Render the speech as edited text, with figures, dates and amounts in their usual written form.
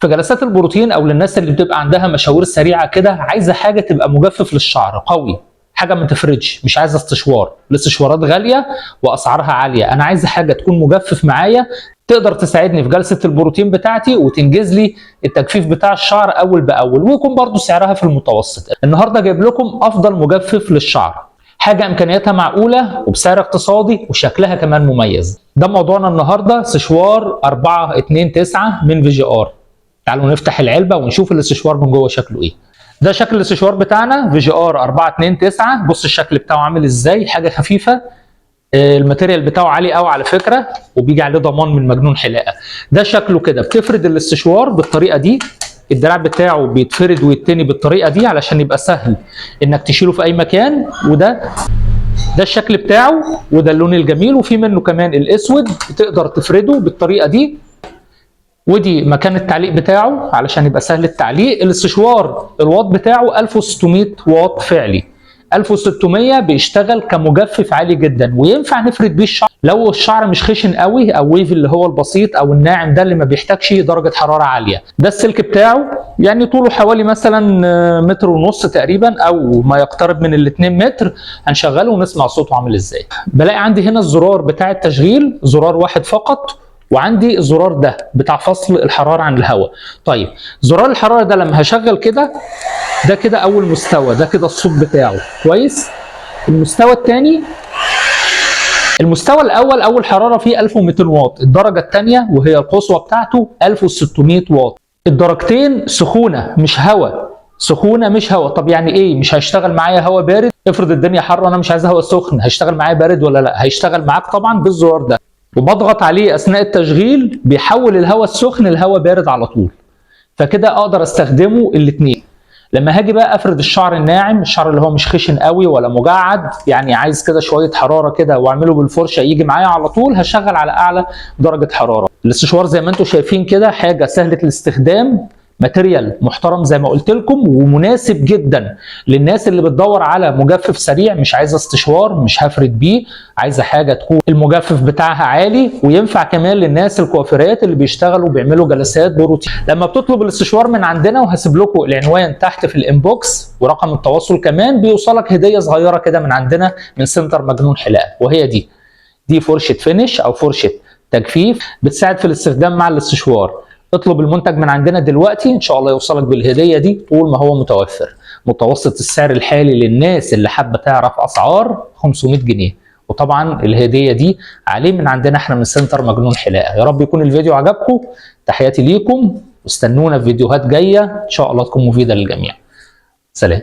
في جلسات البروتين او للناس اللي بتبقى عندها مشاوير سريعه كده، عايزه حاجه تبقى مجفف للشعر قوي، حاجه ما تفردش، مش عايزه استشوار. الاستشوارات غاليه واسعارها عاليه، انا عايزه حاجه تكون مجفف معايا، تقدر تساعدني في جلسه البروتين بتاعتي وتنجز لي التجفيف بتاع الشعر اول باول، ويكون برضو سعرها في المتوسط. النهارده جايب لكم افضل مجفف للشعر، حاجه امكانياتها معقوله وبسعر اقتصادي وشكلها كمان مميز. ده موضوعنا النهارده، سشوار 429 من VGR. تعالوا نفتح العلبه ونشوف الاستشوار من جوه شكله ايه. ده شكل الاستشوار بتاعنا VGR 429. بص الشكل بتاعه عامل ازاي، حاجه خفيفه، الماتيريال بتاعه عالي قوي على فكره، وبيجي عليه ضمان من مجنون حلاقه. ده شكله كده، بتفرد الاستشوار بالطريقه دي، الدراع بتاعه بيتفرد ويتني بالطريقه دي علشان يبقى سهل انك تشيله في اي مكان. وده الشكل بتاعه، وده اللون الجميل، وفي منه كمان الاسود تقدر تفرده بالطريقه دي. ودي مكان التعليق بتاعه علشان يبقى سهل التعليق. الاستشوار الواط بتاعه 1600 واط فعلي، 1600 بيشتغل كمجفف عالي جدا، وينفع نفرد بيه الشعر لو الشعر مش خشن قوي، او ويف اللي هو البسيط او الناعم ده اللي ما بيحتاجش درجه حراره عاليه. ده السلك بتاعه، يعني طوله حوالي مثلا متر ونص تقريبا، او ما يقترب من ال2 متر. هنشغله ونسمع صوته عامل ازاي. بلاقي عندي هنا الزرار بتاع التشغيل، زرار واحد فقط، وعندي الزرار ده بتاع فصل الحراره عن الهواء. طيب زرار الحراره ده لما هشغل كده، ده كده اول مستوى، ده كده الصوت بتاعه كويس. المستوى الثاني، المستوى الاول اول حراره فيه 1200 واط، الدرجه الثانيه وهي القصوى بتاعته 1600 واط. الدرجتين سخونه مش هواء، سخونه مش هواء. طب يعني ايه؟ مش هيشتغل معايا هواء بارد؟ افرض الدنيا حر وانا مش عايز هواء سخن، هيشتغل معايا بارد ولا لا؟ هيشتغل معاك طبعا بالزرار ده، وبضغط عليه اثناء التشغيل بيحول الهواء السخن لهواء بارد على طول. فكده اقدر استخدمه الاثنين. لما هاجي بقى افرد الشعر الناعم، الشعر اللي هو مش خشن قوي ولا مجعد، يعني عايز كده شويه حراره كده واعمله بالفرشه يجي معايا على طول، هشغل على اعلى درجه حراره. الاستشوار زي ما انتم شايفين كده حاجه سهله الاستخدام، ماتيريال محترم زي ما قلت لكم، ومناسب جدا للناس اللي بتدور على مجفف سريع، مش عايزه استشوار، مش هفرد بيه، عايزه حاجه تكون المجفف بتاعها عالي. وينفع كمان للناس الكوافيرات اللي بيشتغلوا بيعملوا جلسات بروتين. لما بتطلب الاستشوار من عندنا، وهسيب لكم العنوان تحت في الانبوكس ورقم التواصل كمان، بيوصلك هديه صغيره كده من عندنا من سنتر مجنون حلاقه، وهي دي فرشه فينش او فرشه تجفيف بتساعد في الاستخدام مع الاستشوار. اطلب المنتج من عندنا دلوقتي، ان شاء الله يوصلك بالهديه دي طول ما هو متوفر. متوسط السعر الحالي للناس اللي حابه تعرف اسعار 500 جنيه، وطبعا الهديه دي عليه من عندنا احنا من سنتر مجنون حلاقه. يا رب يكون الفيديو عجبكم، تحياتي ليكم، واستنونا في فيديوهات جايه ان شاء الله تكون مفيده للجميع. سلام.